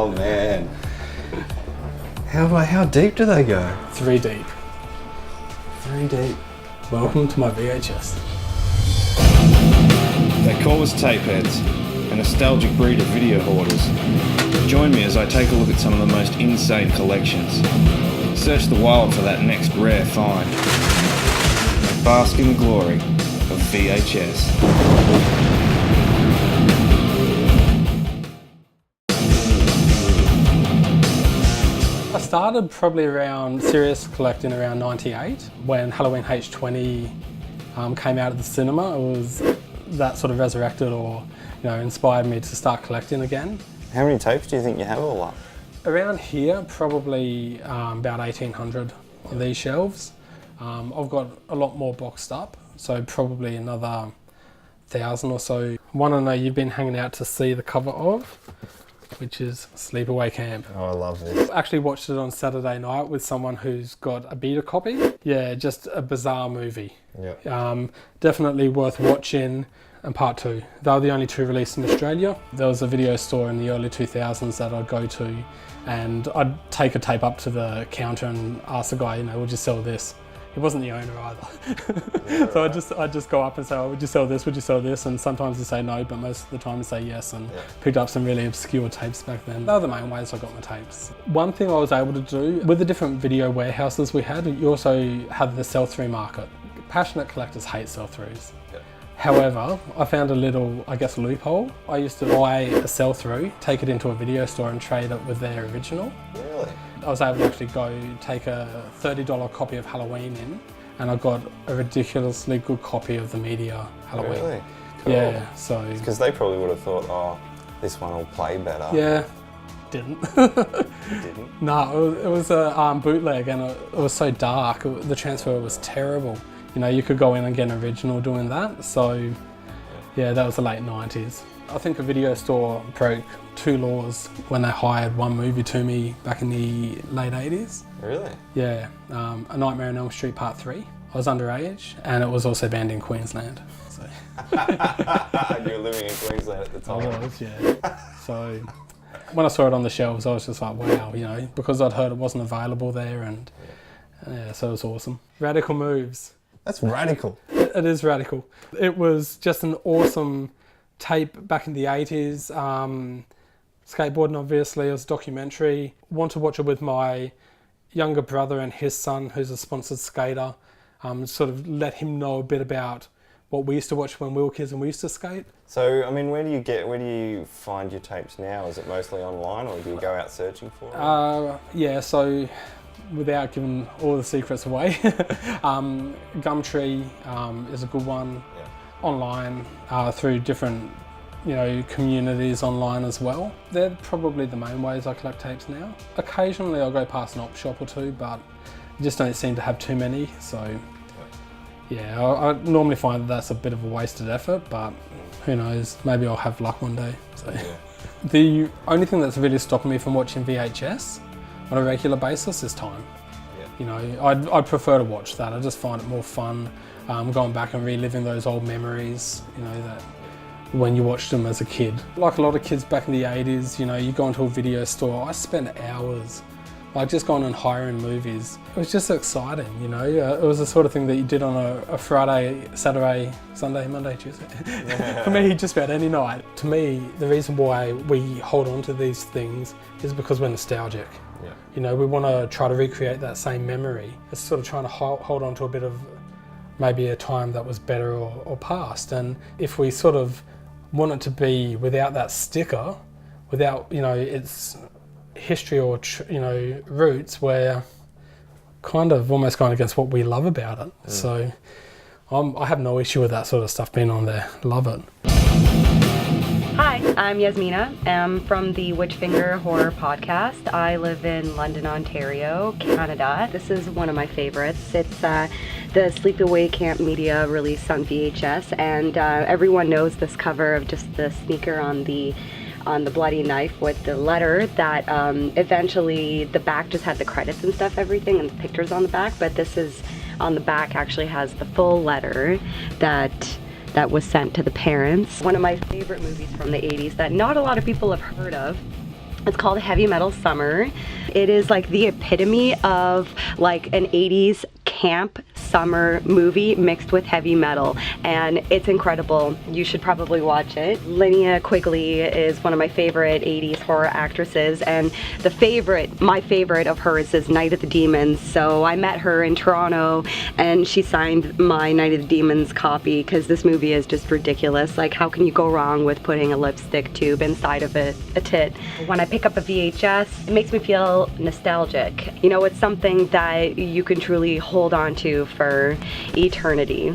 Oh man. How deep do they go? 3 deep. 3 deep. Welcome to my VHS. They call us tapeheads, a nostalgic breed of video hoarders. Join me as I take a look at some of the most insane collections. Search the wild for that next rare find. And bask in the glory of VHS. I started probably around serious collecting around 98 when Halloween H20 came out of the cinema. It was that sort of resurrected or inspired me to start collecting again. How many tapes do you think you have all up? Around here, probably about 1,800 on these shelves. I've got a lot more boxed up, so probably another 1,000 or so. One I know you've been hanging out to see the cover of, which is Sleepaway Camp. Oh, I love this. I actually watched it on Saturday night with someone who's got a beta copy. Yeah, just a bizarre movie. Yeah. Definitely worth watching. And part 2. They were the only 2 released in Australia. There was a video store in the early 2000s that I'd go to and I'd take a tape up to the counter and ask the guy, would you sell this? He wasn't the owner either. Yeah, So I'd just go up and say, oh, would you sell this? Would you sell this? And sometimes he'd say no, but most of the time he'd say yes, and picked up some really obscure tapes back then. They were the main ways I got my tapes. One thing I was able to do, with the different video warehouses we had, you also had the sell-through market. Passionate collectors hate sell-throughs. However, I found a little, loophole. I used to buy a sell-through, take it into a video store and trade it with their original. Really? I was able to actually go take a $30 copy of Halloween in, and I got a ridiculously good copy of the Media Halloween. Really? Cool. Yeah, so... Because they probably would have thought, oh, this one will play better. Yeah, didn't. It didn't? No, it was a bootleg and it was so dark. The transfer was terrible. You could go in and get an original doing that. So yeah, that was the late 90s. I think a video store broke 2 laws when they hired one movie to me back in the late 80s. Really? Yeah, A Nightmare on Elm Street Part 3. I was underage and it was also banned in Queensland. So. You were living in Queensland at the time. I was, yeah. So when I saw it on the shelves, I was just like, wow, because I'd heard it wasn't available there, and so it was awesome. Radical moves. That's radical. It is radical. It was just an awesome tape back in the 80s. Skateboarding, obviously, it was a documentary. Want to watch it with my younger brother and his son, who's a sponsored skater. Sort of let him know a bit about what we used to watch when we were kids and we used to skate. So, where do you find your tapes now? Is it mostly online, or do you go out searching for them? Yeah, so without giving all the secrets away, Gumtree is a good one. Yeah. Online, through different communities online as well. They're probably the main ways I collect tapes now. Occasionally I'll go past an op shop or two, but you just don't seem to have too many, so yeah, I normally find that that's a bit of a wasted effort, but who knows, maybe I'll have luck one day. So. Yeah. The only thing that's really stopping me from watching VHS on a regular basis is time. Yeah. I'd prefer to watch that. I just find it more fun going back and reliving those old memories, that when you watched them as a kid. Like a lot of kids back in the 80s, you go into a video store, I spent hours just going and hiring movies. It was just exciting, it was the sort of thing that you did on a Friday, Saturday, Sunday, Monday, Tuesday. Yeah. For me, just about any night. To me, the reason why we hold on to these things is because we're nostalgic. Yeah. We want to try to recreate that same memory. It's sort of trying to hold on to a bit of maybe a time that was better or past. And if we sort of want it to be without that sticker, without, its history or roots, we're kind of almost going against what we love about it. So I have no issue with that sort of stuff being on there. Love it. Hi, I'm Yasmina. I'm from the Witchfinger Horror Podcast. I live in London, Ontario, Canada. This is one of my favorites. It's the Sleepaway Camp Media release on VHS, and everyone knows this cover of just the sneaker on the bloody knife with the letter that eventually the back just had the credits and stuff, everything, and the pictures on the back, but this is on the back actually has the full letter that was sent to the parents. One of my favorite movies from the 80s that not a lot of people have heard of It's called Heavy Metal Summer. It is like the epitome of like an 80s camp summer movie mixed with heavy metal, and it's incredible. You should probably watch it. Linnea Quigley is one of my favorite 80s horror actresses, and my favorite of hers is Night of the Demons. So I met her in Toronto and she signed my Night of the Demons copy because this movie is just ridiculous. Like, how can you go wrong with putting a lipstick tube inside of a tit? When I pick up a VHS, it makes me feel nostalgic. You know, it's something that you can truly hold on to for eternity.